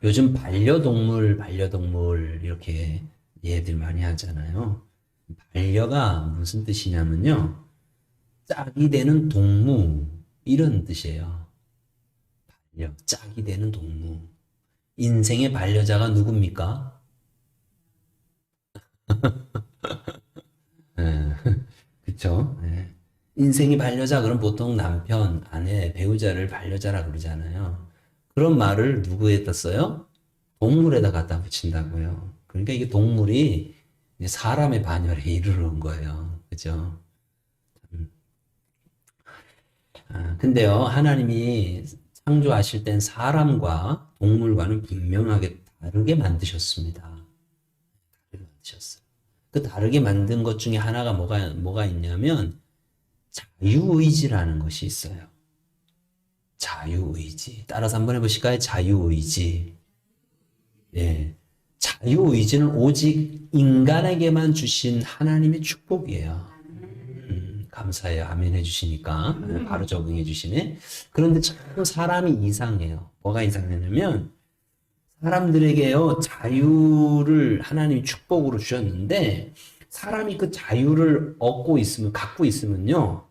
요즘 반려동물 이렇게 얘들 많이 하잖아요. 반려가 무슨 뜻이냐면요. 짝이 되는 동무 이런 뜻이에요. 반려, 짝이 되는 동무. 인생의 반려자가 누굽니까? 예, 그쵸? 예. 인생의 반려자 그럼 보통 남편, 아내, 배우자를 반려자라 그러잖아요. 그런 말을 누구에다 써요? 동물에다 갖다 붙인다고요. 그러니까 이게 동물이 이제 사람의 반열에 이르는 거예요. 그죠? 근데요, 하나님이 창조하실 땐 사람과 동물과는 분명하게 다르게 만드셨습니다. 다르게 만드셨어요. 그 다르게 만든 것 중에 하나가 뭐가 있냐면 자유의지라는 것이 있어요. 자유의지. 따라서 한번 해보실까요? 자유의지. 예. 자유의지는 오직 인간에게만 주신 하나님의 축복이에요. 감사해요. 아멘 해주시니까. 바로 적응해 주시네. 그런데 참 사람이 이상해요. 뭐가 이상하냐면, 사람들에게요, 자유를 하나님이 축복으로 주셨는데, 사람이 그 자유를 갖고 있으면요,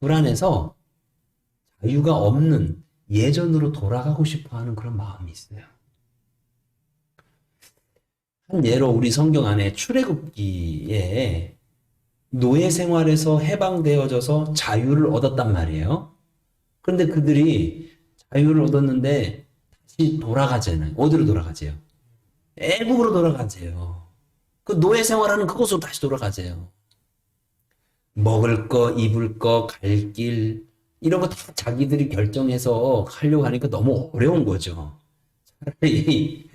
불안해서 자유가 없는 예전으로 돌아가고 싶어 하는 그런 마음이 있어요. 한 예로 우리 성경 안에 출애굽기에 노예 생활에서 해방되어져서 자유를 얻었단 말이에요. 그런데 그들이 자유를 얻었는데 다시 돌아가잖아요. 어디로 돌아가세요? 애국으로 돌아가세요. 그 노예 생활하는 그곳으로 다시 돌아가세요. 먹을 거, 입을 거, 갈 길, 이런 거 다 자기들이 결정해서 하려고 하니까 너무 어려운 거죠. 차라리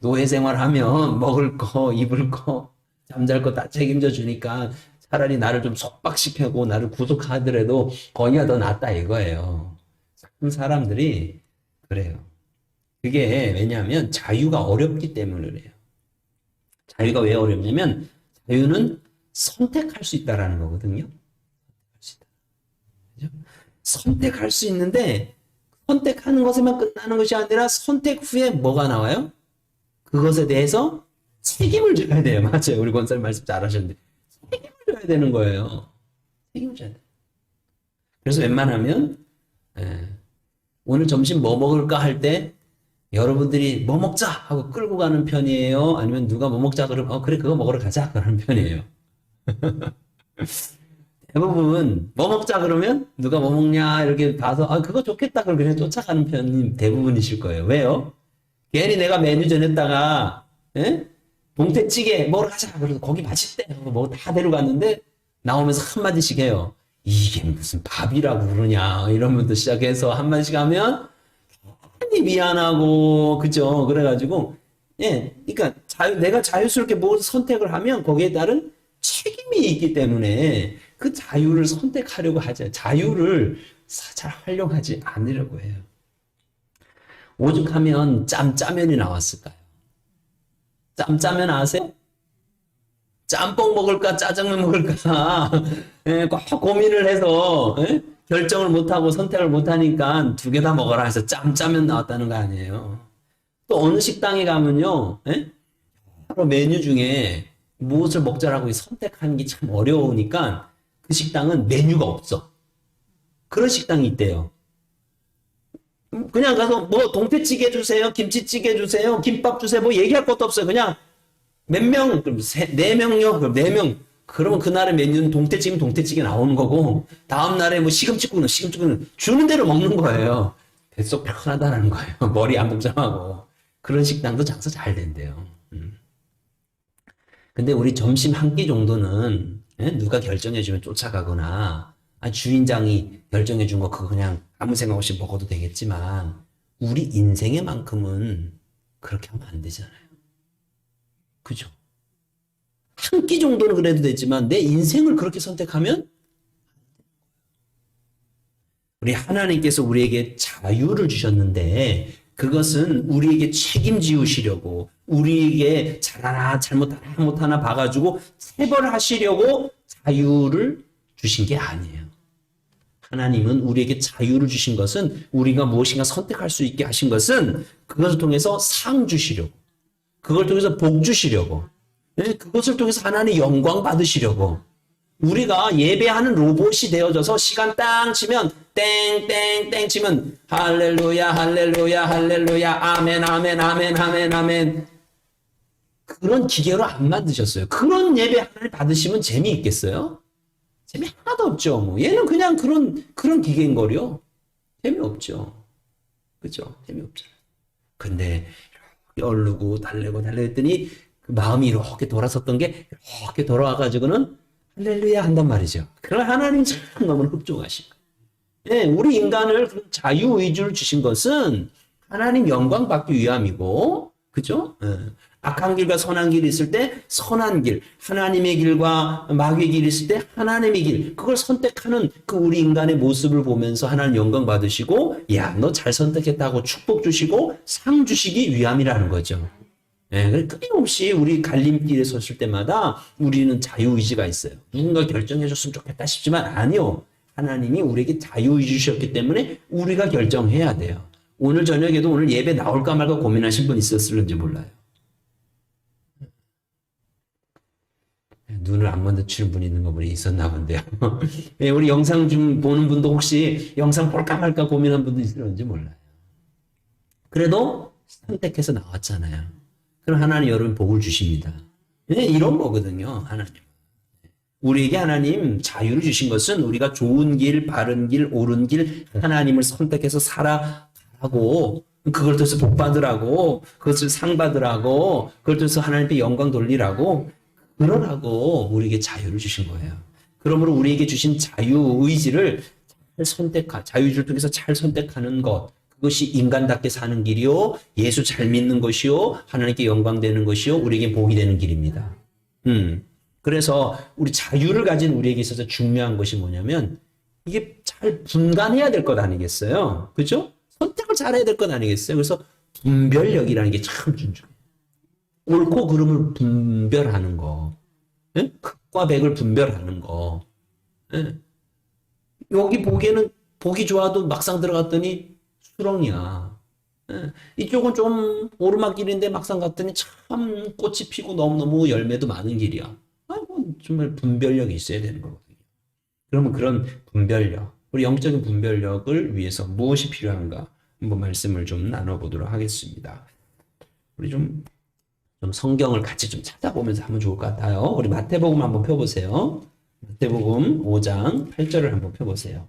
노예 생활하면 먹을 거, 입을 거, 잠잘 거 다 책임져 주니까 차라리 나를 좀 속박시켜고 나를 구속하더라도 거기가 더 낫다 이거예요. 참 사람들이 그래요. 그게 왜냐하면 자유가 어렵기 때문에 그래요. 자유가 왜 어렵냐면 자유는 선택할 수 있다라는 거거든요. 선택할 수 있는데 선택하는 것에만 끝나는 것이 아니라 선택 후에 뭐가 나와요? 그것에 대해서 책임을 져야 돼요. 맞아요. 우리 권사님 말씀 잘하셨는데 책임을 져야 되는 거예요. 책임을 져야 돼요. 그래서 웬만하면 예, 오늘 점심 뭐 먹을까 할 때 여러분들이 뭐 먹자 하고 끌고 가는 편이에요? 아니면 누가 뭐 먹자 그러면 그래 그거 먹으러 가자 그러는 편이에요. 대부분 뭐 먹자 그러면 누가 뭐 먹냐 이렇게 봐서 그거 좋겠다 그럼 그냥 쫓아가는 편이 대부분이실 거예요. 왜요? 괜히 내가 메뉴 전했다가 예? 동태찌개 먹으러 가자 그래서 거기 맛있대 뭐 다 데려갔는데 나오면서 한마디씩 해요. 이게 무슨 밥이라고 그러냐 이러면서 시작해서 한마디씩 하면 괜히 미안하고 그죠? 그래가지고 예, 그러니까 내가 자유스럽게 무엇을 선택을 하면 거기에 따른 책임이 있기 때문에 그 자유를 선택하려고 하죠. 자유를 잘 활용하지 않으려고 해요. 오죽하면 짬짜면이 나왔을까요? 짬짜면 아세요? 짬뽕 먹을까 짜장면 먹을까 예, 꼭 고민을 해서 예? 결정을 못하고 선택을 못하니까 두 개 다 먹어라 해서 짬짜면 나왔다는 거 아니에요. 또 어느 식당에 가면요. 예? 여러 메뉴 중에 무엇을 먹자라고 선택하는 게 참 어려우니까 그 식당은 메뉴가 없어. 그런 식당이 있대요. 그냥 가서 뭐 동태찌개 주세요, 김치찌개 주세요, 김밥 주세요, 뭐 얘기할 것도 없어요. 그냥 몇 명, 그럼 네 명요, 그럼 네 명. 그러면 그날의 메뉴는 동태찌개 나오는 거고 다음 날에 뭐 시금치국은 주는 대로 먹는 거예요. 뱃속 편하다는 거예요. 머리 안 복잡하고 그런 식당도 장사 잘 된대요. 근데 우리 점심 한 끼 정도는 예? 누가 결정해주면 쫓아가거나 주인장이 결정해준 거 그거 그냥 아무 생각 없이 먹어도 되겠지만 우리 인생의 만큼은 그렇게 하면 안 되잖아요. 그죠? 한 끼 정도는 그래도 되지만 내 인생을 그렇게 선택하면 우리 하나님께서 우리에게 자유를 주셨는데 그것은 우리에게 책임지우시려고 우리에게 잘하나 잘못하나 못하나 봐가지고 체벌하시려고 자유를 주신 게 아니에요. 하나님은 우리에게 자유를 주신 것은, 우리가 무엇인가 선택할 수 있게 하신 것은 그것을 통해서 상 주시려고, 그걸 통해서 복 주시려고, 그것을 통해서 하나님의 영광 받으시려고. 우리가 예배하는 로봇이 되어져서 시간 땅 치면 땡땡땡 치면 할렐루야 할렐루야 할렐루야 아멘 아멘 아멘 아멘 아멘, 그런 기계로 안 만드셨어요. 그런 예배 하나님 받으시면 재미있겠어요? 재미 하나도 없죠. 뭐 얘는 그냥 그런 기계인 거요. 재미없죠. 그죠? 재미없잖아요. 근데 이렇게 얼르고 달래고 했더니 그 마음이 이렇게 돌아섰던 게 이렇게 돌아와가지고는 할렐루야 한단 말이죠. 그럼 하나님 참 너무 흡족하신 거예요. 예, 우리 인간을 자유의지를 주신 것은 하나님 영광 받기 위함이고, 그죠? 예. 악한 길과 선한 길이 있을 때 선한 길, 하나님의 길과 마귀의 길이 있을 때 하나님의 길, 그걸 선택하는 그 우리 인간의 모습을 보면서 하나님 영광 받으시고, 야, 너 잘 선택했다고 축복 주시고 상 주시기 위함이라는 거죠. 예, 끊임없이 우리 갈림길에 섰을 때마다 우리는 자유의지가 있어요. 누군가 결정해 줬으면 좋겠다 싶지만 아니요. 하나님이 우리에게 자유의지 주셨기 때문에 우리가 결정해야 돼요. 오늘 저녁에도 오늘 예배 나올까 말까 고민하신 분 있었을지 몰라요. 눈을 안 마주치는 분이 있는 거 보니 있었나 본데요. 우리 영상 좀 보는 분도 혹시 영상 볼까 말까 고민한 분도 있을지 몰라요. 그래도 선택해서 나왔잖아요. 그럼 하나님 여러분 복을 주십니다. 이런 거거든요. 하나님. 우리에게 하나님 자유를 주신 것은 우리가 좋은 길, 바른 길, 옳은 길, 하나님을 선택해서 살아가고, 그걸 통해서 복 받으라고, 그것을 상 받으라고, 그걸 통해서 하나님께 영광 돌리라고, 그러라고 우리에게 자유를 주신 거예요. 그러므로 우리에게 주신 자유의지를 잘 자유의지를 통해서 잘 선택하는 것, 그것이 인간답게 사는 길이요, 예수 잘 믿는 것이요, 하나님께 영광되는 것이요, 우리에게 복이 되는 길입니다. 그래서 우리 자유를 가진 우리에게 있어서 중요한 것이 뭐냐면, 이게 잘 분간해야 될 것 아니겠어요? 그죠? 선택을 잘해야 될 것 아니겠어요? 그래서 분별력이라는 게 참 중요해요. 옳고 그름을 분별하는 거, 예? 흑과 백을 분별하는 거. 예? 여기 보기에는 보기 좋아도 막상 들어갔더니 수렁이야. 예? 이쪽은 좀 오르막길인데 막상 갔더니 참 꽃이 피고 너무너무 열매도 많은 길이야. 아이고, 정말 분별력이 있어야 되는 거거든요. 그러면 그런 분별력, 우리 영적인 분별력을 위해서 무엇이 필요한가 한번 말씀을 좀 나눠보도록 하겠습니다. 우리 좀 성경을 같이 좀 찾아보면서 하면 좋을 것 같아요. 우리 마태복음 한번 펴보세요. 마태복음 5장 8절을 한번 펴보세요.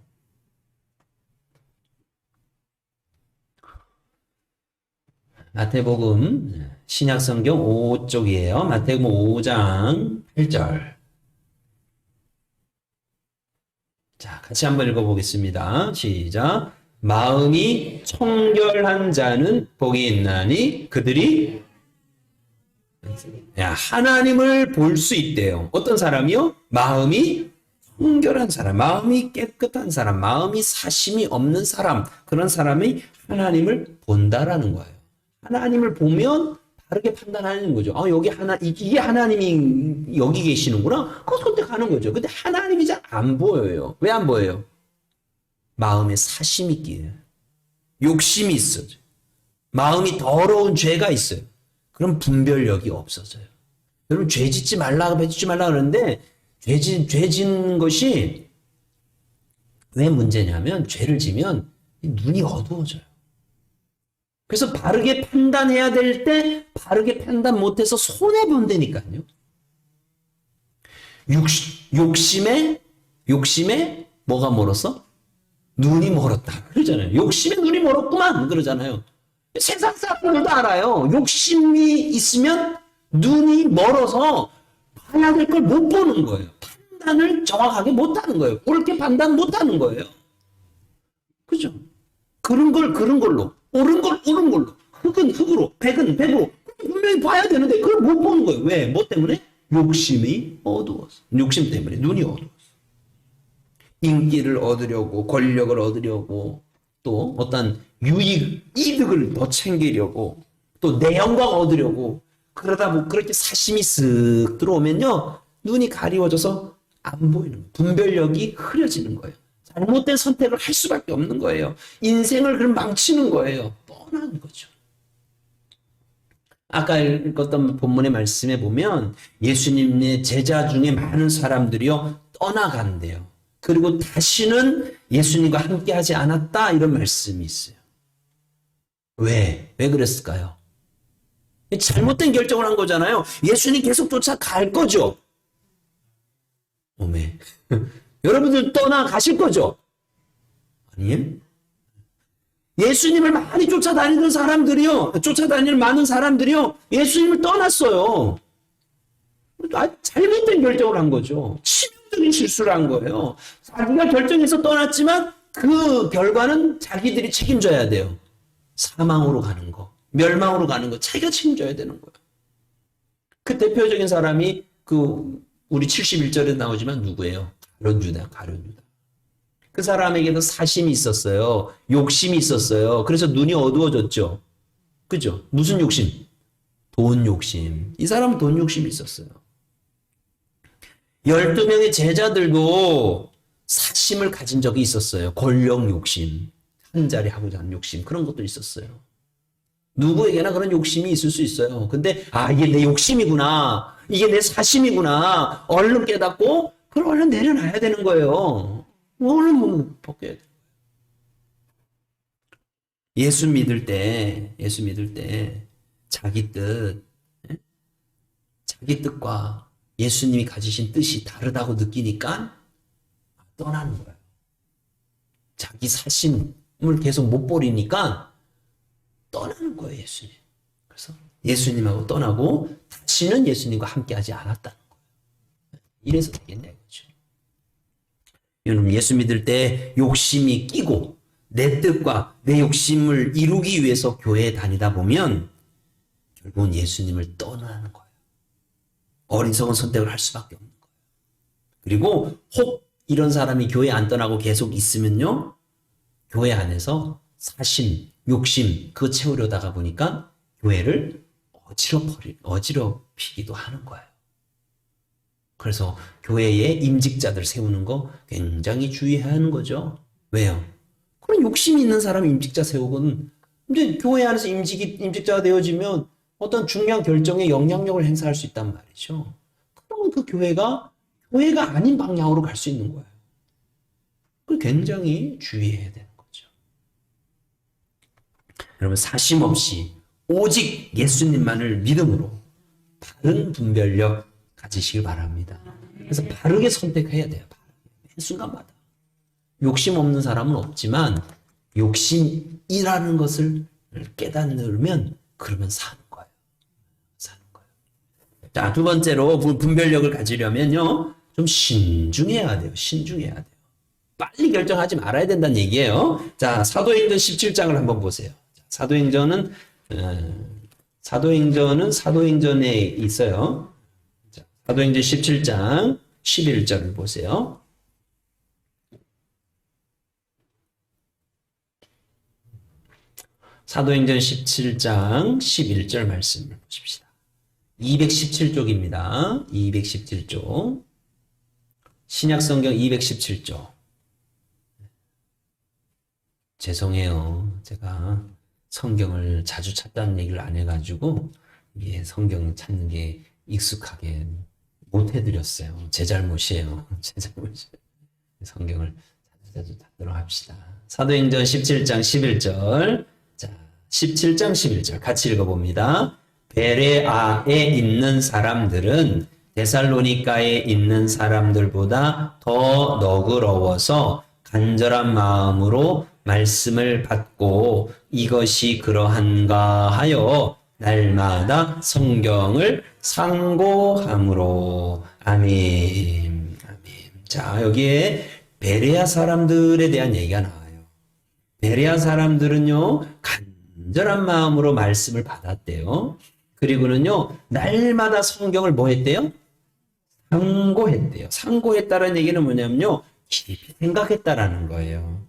마태복음 신약성경 5쪽이에요. 마태복음 5장 8절. 자, 같이 한번 읽어보겠습니다. 시작. 마음이 청결한 자는 복이 있나니 그들이 하나님을 볼 수 있대요. 어떤 사람이요? 마음이 청결한 사람, 마음이 깨끗한 사람, 마음이 사심이 없는 사람, 그런 사람이 하나님을 본다라는 거예요. 하나님을 보면 다르게 판단하는 거죠. 여기 이게 하나님이 여기 계시는구나. 그거 선택하는 거죠. 근데 하나님이 잘 안 보여요. 왜 안 보여요? 마음에 사심이 있기에, 욕심이 있어요. 마음이 더러운 죄가 있어요. 그럼 분별력이 없어져요. 여러분, 죄 짓지 말라 그러는데, 죄 짓는 것이 왜 문제냐면, 죄를 지면 눈이 어두워져요. 그래서 바르게 판단해야 될 때, 바르게 판단 못해서 손해본다니까요. 욕심에 뭐가 멀었어? 눈이 멀었다. 그러잖아요. 욕심에 눈이 멀었구만. 그러잖아요. 세상 사람들도 알아요. 욕심이 있으면 눈이 멀어서 봐야 될 걸 못 보는 거예요. 판단을 정확하게 못 하는 거예요. 옳게 판단 못 하는 거예요. 그죠? 그런 걸로, 옳은 걸로, 흑은 흑으로, 백은 백으로, 분명히 봐야 되는데 그걸 못 보는 거예요. 왜? 뭐 때문에? 욕심이 어두웠어. 욕심 때문에 눈이 어두웠어. 인기를 얻으려고, 권력을 얻으려고, 또 어떤 이득을 더 챙기려고, 또 내 영광 얻으려고, 그러다 뭐 그렇게 사심이 쓱 들어오면요, 눈이 가리워져서 안 보이는 거예요. 분별력이 흐려지는 거예요. 잘못된 선택을 할 수밖에 없는 거예요. 인생을 그럼 망치는 거예요. 뻔한 거죠. 아까 읽었던 본문의 말씀에 보면 예수님의 제자 중에 많은 사람들이요 떠나간대요. 그리고 다시는 예수님과 함께 하지 않았다 이런 말씀이 있어요. 왜? 왜 그랬을까요? 잘못된 결정을 한 거잖아요. 예수님 계속 쫓아갈 거죠. 오메. 여러분들 떠나가실 거죠? 아니에요? 예수님을 많이 쫓아다니는 사람들이요. 쫓아다니는 많은 사람들이요. 예수님을 떠났어요. 잘못된 결정을 한 거죠. 치명적인 실수를 한 거예요. 자기가 결정해서 떠났지만 그 결과는 자기들이 책임져야 돼요. 사망으로 가는 거, 멸망으로 가는 거 자기가 책임져야 되는 거예요. 그 대표적인 사람이 우리 71절에 나오지만 누구예요? 가룟유다. 그 사람에게도 사심이 있었어요. 욕심이 있었어요. 그래서 눈이 어두워졌죠. 그죠? 무슨 욕심? 돈 욕심. 이 사람은 돈 욕심이 있었어요. 12명의 제자들도 사심을 가진 적이 있었어요. 권력 욕심. 한 자리 하고자 하는 욕심. 그런 것도 있었어요. 누구에게나 그런 욕심이 있을 수 있어요. 근데 이게 내 욕심이구나. 이게 내 사심이구나. 얼른 깨닫고 그걸 얼른 내려놔야 되는 거예요. 얼른 벗겨야 돼요. 예수 믿을 때 자기 뜻과 예수님이 가지신 뜻이 다르다고 느끼니까 떠나는 거예요. 자기 사심을 계속 못 버리니까 떠나는 거예요, 예수님. 그래서 예수님하고 떠나고 다시는 예수님과 함께하지 않았다는 거예요. 이래서 되겠냐 이거죠. 여러분 예수 믿을 때 욕심이 끼고 내 뜻과 내 욕심을 이루기 위해서 교회에 다니다 보면 결국은 예수님을 떠나는 거예요. 어리석은 선택을 할 수밖에 없는 거예요. 그리고 혹 이런 사람이 교회 안 떠나고 계속 있으면요. 교회 안에서 사심, 욕심 그거 채우려다가 보니까 교회를 어지럽히기도 하는 거예요. 그래서 교회에 임직자들 세우는 거 굉장히 주의해야 하는 거죠. 왜요? 그런 욕심이 있는 사람이 임직자 세우고는 이제 교회 안에서 임직자가 되어지면 어떤 중요한 결정에 영향력을 행사할 수 있단 말이죠. 그러면 그 교회가 아닌 방향으로 갈 수 있는 거예요. 그걸 굉장히 주의해야 되는 거죠. 여러분 사심 없이 오직 예수님만을 믿음으로 바른 분별력 가지시길 바랍니다. 그래서 바르게 선택해야 돼요. 매 순간마다. 욕심 없는 사람은 없지만 욕심이라는 것을 깨닫으면 그러면 사는 거예요. 자, 두 번째로 분별력을 가지려면요. 좀 신중해야 돼요. 빨리 결정하지 말아야 된다는 얘기예요. 자, 사도행전 17장을 한번 보세요. 사도행전은 사도행전에 있어요. 자, 사도행전 17장 11절을 보세요. 사도행전 17장 11절 말씀을 보십시다. 217쪽입니다. 217쪽. 신약성경 217쪽. 죄송해요. 제가 성경을 자주 찾다는 얘기를 안 해가지고 이게 성경 찾는 게 익숙하게 못 해드렸어요. 제 잘못이에요. 성경을 자주 찾도록 합시다. 사도행전 17장 11절. 자, 17장 11절 같이 읽어봅니다. 베레아에 있는 사람들은 데살로니가에 있는 사람들보다 더 너그러워서 간절한 마음으로 말씀을 받고 이것이 그러한가 하여 날마다 성경을 상고함으로. 아멘. 자, 여기에 베레아 사람들에 대한 얘기가 나와요. 베레아 사람들은요, 간절한 마음으로 말씀을 받았대요. 그리고는요, 날마다 성경을 뭐 했대요? 상고했대요. 상고했다는 얘기는 뭐냐면요, 깊이 생각했다라는 거예요.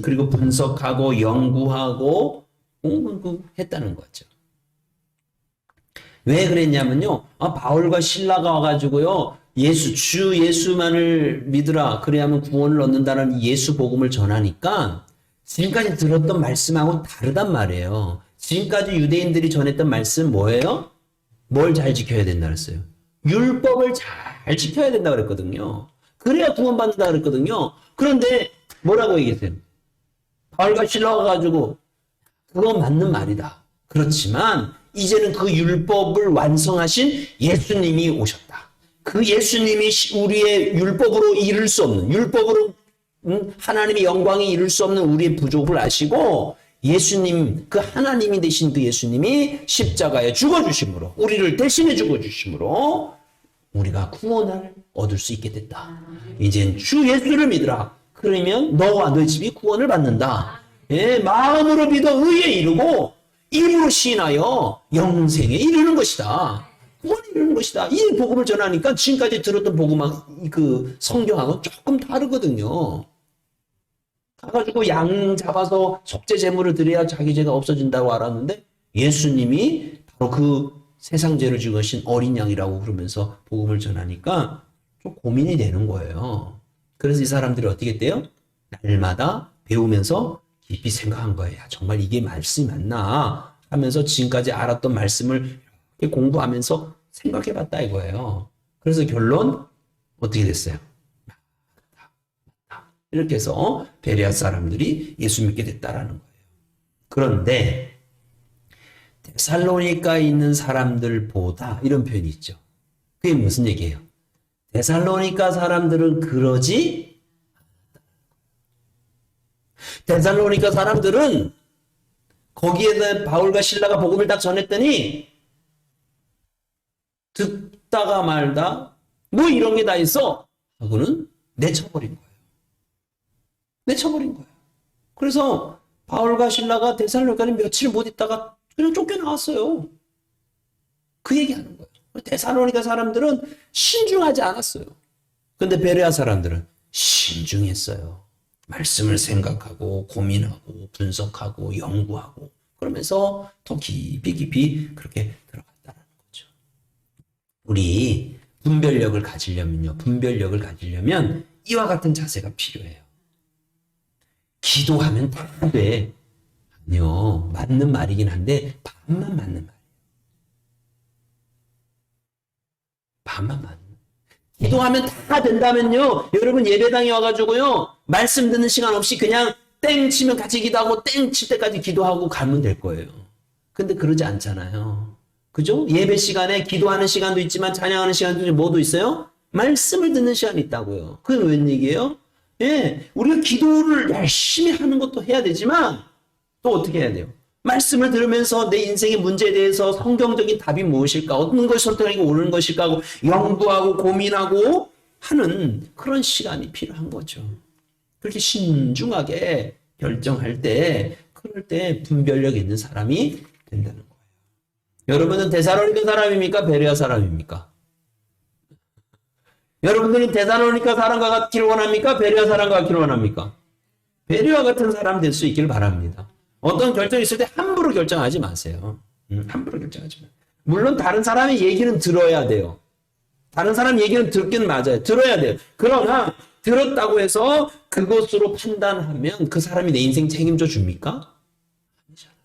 그리고 분석하고 연구하고 했다는 거죠. 왜 그랬냐면요, 바울과 실라가 와가지고요, 주 예수만을 믿으라. 그래야만 구원을 얻는다는 예수 복음을 전하니까 지금까지 들었던 말씀하고 다르단 말이에요. 지금까지 유대인들이 전했던 말씀 뭐예요? 뭘 잘 지켜야 된다 그랬어요? 율법을 잘 지켜야 된다 그랬거든요. 그래야 구원받는다 그랬거든요. 그런데 뭐라고 얘기했어요? 바울과 실라가 가지고 그건 맞는 말이다. 그렇지만 이제는 그 율법을 완성하신 예수님이 오셨다. 그 예수님이 우리의 율법으로 이룰 수 없는, 율법으로 하나님의 영광이 이룰 수 없는 우리의 부족을 아시고 예수님, 그 하나님이 되신 그 예수님이 십자가에 죽어주심으로, 우리를 대신해 죽어주심으로 우리가 구원을 얻을 수 있게 됐다. 이젠 주 예수를 믿으라. 그러면 너와 너의 집이 구원을 받는다. 예, 마음으로 믿어 의에 이르고 입으로 시인하여 영생에 이르는 것이다. 구원에 이르는 것이다. 이 복음을 전하니까 지금까지 들었던 복음하고 그 성경하고는 조금 다르거든요. 가가지고 양 잡아서 속죄 제물을 드려야 자기 죄가 없어진다고 알았는데 예수님이 바로 그 세상 죄를 지으신 어린 양이라고 그러면서 복음을 전하니까 좀 고민이 되는 거예요. 그래서 이 사람들이 어떻게 했대요? 날마다 배우면서 깊이 생각한 거예요. 정말 이게 말씀이 맞나 하면서 지금까지 알았던 말씀을 이렇게 공부하면서 생각해봤다 이거예요. 그래서 결론 어떻게 됐어요? 이렇게 해서 베레아 사람들이 예수 믿게 됐다라는 거예요. 그런데 데살로니가에 있는 사람들보다 이런 표현이 있죠. 그게 무슨 얘기예요? 데살로니가 사람들은 그러지 데살로니가 사람들은 거기에 바울과 실라가 복음을 딱 전했더니 듣다가 말다 뭐 이런 게 다 있어 하고는 내쳐버린 거예요. 내쳐버린 거예요. 그래서 바울과 실라가 데살로니가는 며칠 못 있다가 그냥 쫓겨나왔어요. 그 얘기하는 거예요. 데살로니가 사람들은 신중하지 않았어요. 근데 베레아 사람들은 신중했어요. 말씀을 생각하고 고민하고 분석하고 연구하고 그러면서 더 깊이 그렇게 들어갔다는 거죠. 우리 분별력을 가지려면 이와 같은 자세가 필요해요. 기도하면 다 돼. 아니요. 맞는 말이긴 한데 반만 맞는 말이에요. 반만 맞는. 기도하면 다 된다면요. 여러분 예배당에 와가지고요. 말씀 듣는 시간 없이 그냥 땡 치면 같이 기도하고 땡 칠 때까지 기도하고 가면 될 거예요. 근데 그러지 않잖아요. 그죠? 예배 시간에 기도하는 시간도 있지만 찬양하는 시간도 뭐도 있어요? 말씀을 듣는 시간이 있다고요. 그건 웬 얘기예요? 예, 우리가 기도를 열심히 하는 것도 해야 되지만 또 어떻게 해야 돼요? 말씀을 들으면서 내 인생의 문제에 대해서 성경적인 답이 무엇일까? 어떤 것을 선택하고 옳은 것일까? 하고 연구하고 고민하고 하는 그런 시간이 필요한 거죠. 그렇게 신중하게 결정할 때 그럴 때 분별력 있는 사람이 된다는 거예요. 여러분은 데살로니가 사람입니까? 베레아 사람입니까? 여러분들은 데살로니가 사람과 같기를 원합니까? 베레아 사람과 같기를 원합니까? 베레아 같은 사람 될 수 있기를 바랍니다. 어떤 결정이 있을 때 함부로 결정하지 마세요. 함부로 결정하지 마세요. 물론 다른 사람의 얘기는 들어야 돼요. 다른 사람 얘기는 듣긴 맞아요. 들어야 돼요. 그러나 들었다고 해서 그것으로 판단하면 그 사람이 내 인생 책임져 줍니까? 아니잖아요.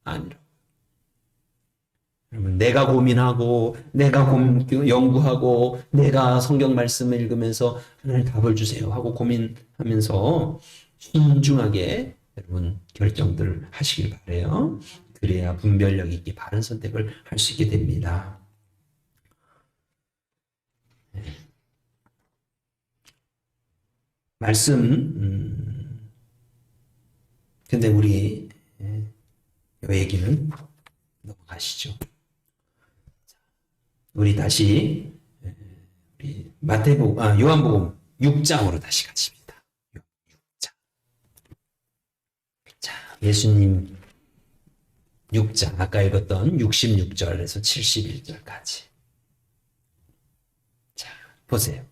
아니라고. 내가 고민하고 내가 연구하고 내가 성경 말씀을 읽으면서 하나님 답을 주세요 하고 고민하면서 신중하게 여러분 결정들을 하시길 바라요. 그래야 분별력 있게 바른 선택을 할 수 있게 됩니다. 말씀 근데 우리 이 얘기는 넘어가시죠. 우리 다시 우리 요한복음 6장으로 다시 가십니다. 6장. 자, 예수님 6장 아까 읽었던 66절에서 71절까지. 자, 보세요.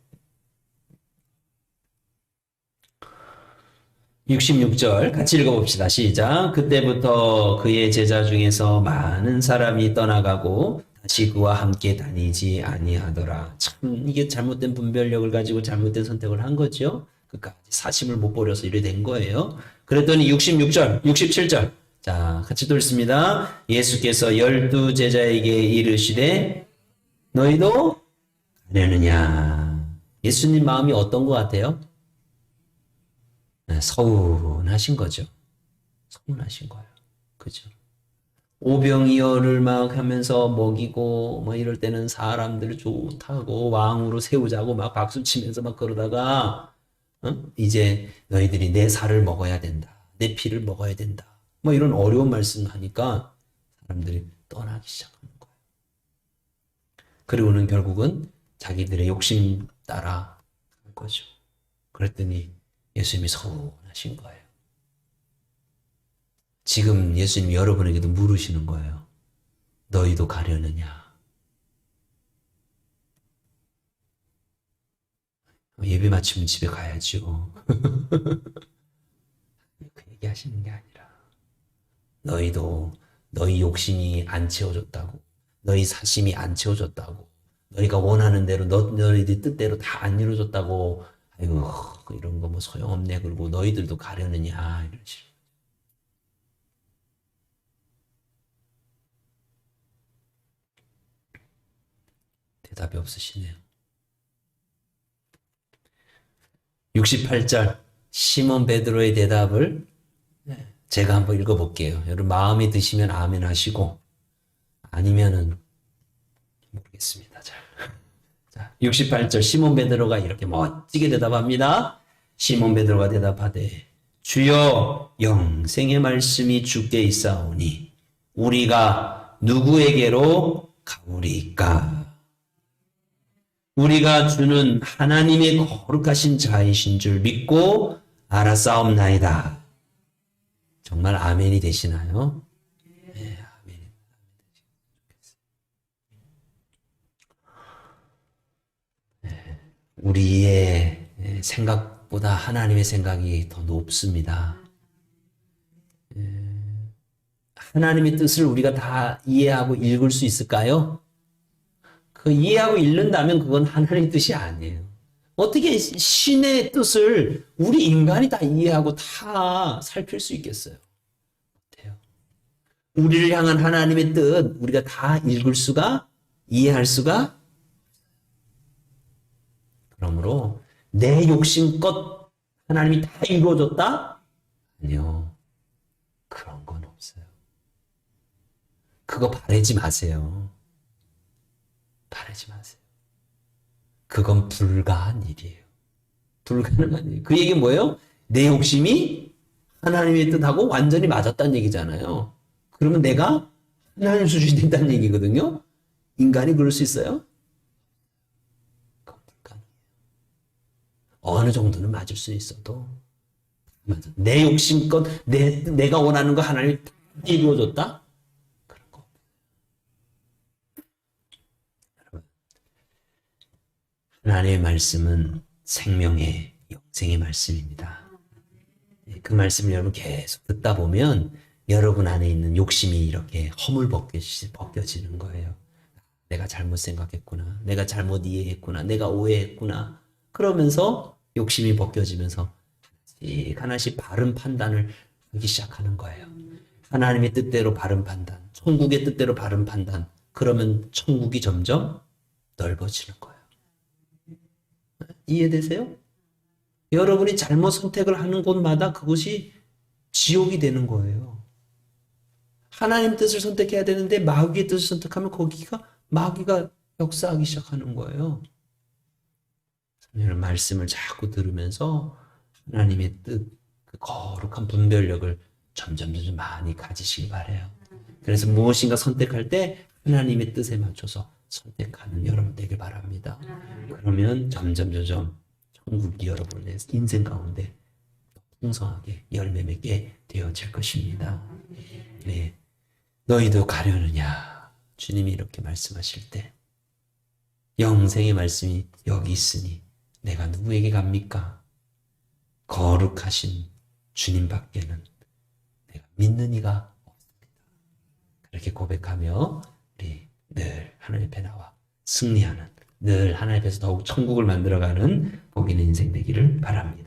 66절 같이 읽어봅시다. 시작. 그때부터 그의 제자 중에서 많은 사람이 떠나가고 다시 그와 함께 다니지 아니하더라. 참 이게 잘못된 분별력을 가지고 잘못된 선택을 한 거죠. 그까지 사심을 못 버려서 이래 된 거예요. 그랬더니 66절, 67절. 자, 같이 읽습니다. 예수께서 12 제자에게 이르시되 너희도 가려느냐. 예수님 마음이 어떤 것 같아요? 서운하신 거죠. 서운하신 거예요. 그죠? 오병이어를 막 하면서 먹이고 뭐 이럴 때는 사람들 좋다고 왕으로 세우자고 막 박수 치면서 막 그러다가 이제 너희들이 내 살을 먹어야 된다. 내 피를 먹어야 된다. 뭐 이런 어려운 말씀하니까 사람들이 떠나기 시작하는 거예요. 그리고는 결국은 자기들의 욕심 따라 간 거죠. 그랬더니 예수님이 서운하신 거예요. 지금 예수님이 여러분에게도 물으시는 거예요. 너희도 가려느냐? 예배 마치면 집에 가야죠. 그 얘기 하시는 게 아니라 너희도 너희 욕심이 안 채워졌다고, 너희 사심이 안 채워졌다고, 너희가 원하는 대로 너희들 뜻대로 다 안 이루어졌다고, 아이고 이런 거 뭐 소용없네. 그리고 너희들도 가려느냐 이런 식으로. 대답이 없으시네요. 68절 시몬 베드로의 대답을 제가 한번 읽어볼게요. 여러분 마음에 드시면 아멘 하시고 아니면은 모르겠습니다. 자, 68절 시몬 베드로가 이렇게 멋지게 대답합니다. 시몬 베드로가 대답하되 주여 영생의 말씀이 주께 있사오니 우리가 누구에게로 가오리까? 우리가 주는 하나님의 거룩하신 자이신 줄 믿고 알았사옵나이다. 정말 아멘이 되시나요? 네, 아멘. 우리의 생각보다 하나님의 생각이 더 높습니다. 하나님의 뜻을 우리가 다 이해하고 읽을 수 있을까요? 그 이해하고 읽는다면 그건 하나님의 뜻이 아니에요. 어떻게 신의 뜻을 우리 인간이 다 이해하고 다 살필 수 있겠어요? 못해요. 우리를 향한 하나님의 뜻 우리가 다 읽을 수가 이해할 수가. 그러므로 내 욕심껏 하나님이 다 이루어졌다? 아니요. 그런 건 없어요. 그거 바라지 마세요. 바라지 마세요. 그건 불가한 일이에요. 불가능한 일. 그 얘기는 뭐예요? 내 욕심이 하나님의 뜻하고 완전히 맞았다는 얘기잖아요. 그러면 내가 하나님 수준이 된다는 얘기거든요. 인간이 그럴 수 있어요? 그건 불가능해요. 어느 정도는 맞을 수 있어도 내 욕심껏 내가 원하는 거 하나님이 다 이루어줬다? 하나님의 말씀은 생명의 영생의 말씀입니다. 그 말씀을 여러분 계속 듣다 보면 여러분 안에 있는 욕심이 이렇게 벗겨지는 거예요. 내가 잘못 생각했구나. 내가 잘못 이해했구나. 내가 오해했구나. 그러면서 욕심이 벗겨지면서 하나씩 바른 판단을 하기 시작하는 거예요. 하나님의 뜻대로 바른 판단, 천국의 뜻대로 바른 판단. 그러면 천국이 점점 넓어지는 거예요. 이해되세요? 여러분이 잘못 선택을 하는 곳마다 그곳이 지옥이 되는 거예요. 하나님 뜻을 선택해야 되는데 마귀의 뜻을 선택하면 거기가 마귀가 역사하기 시작하는 거예요. 여러분 말씀을 자꾸 들으면서 하나님의 뜻, 그 거룩한 분별력을 점점 많이 가지시기 바래요. 그래서 무엇인가 선택할 때 하나님의 뜻에 맞춰서 선택하는 여러분 되길 바랍니다. 그러면 점점 천국이 여러분의 인생 가운데 풍성하게 열매 맺게 되어질 것입니다. 네. 너희도 가려느냐? 주님이 이렇게 말씀하실 때 영생의 말씀이 여기 있으니 내가 누구에게 갑니까? 거룩하신 주님 밖에는 내가 믿는 이가 없습니다. 그렇게 고백하며 우리 늘 하나님 앞에 나와 승리하는, 늘 하나님 앞에서 더욱 천국을 만들어가는 복 있는 인생 되기를 바랍니다.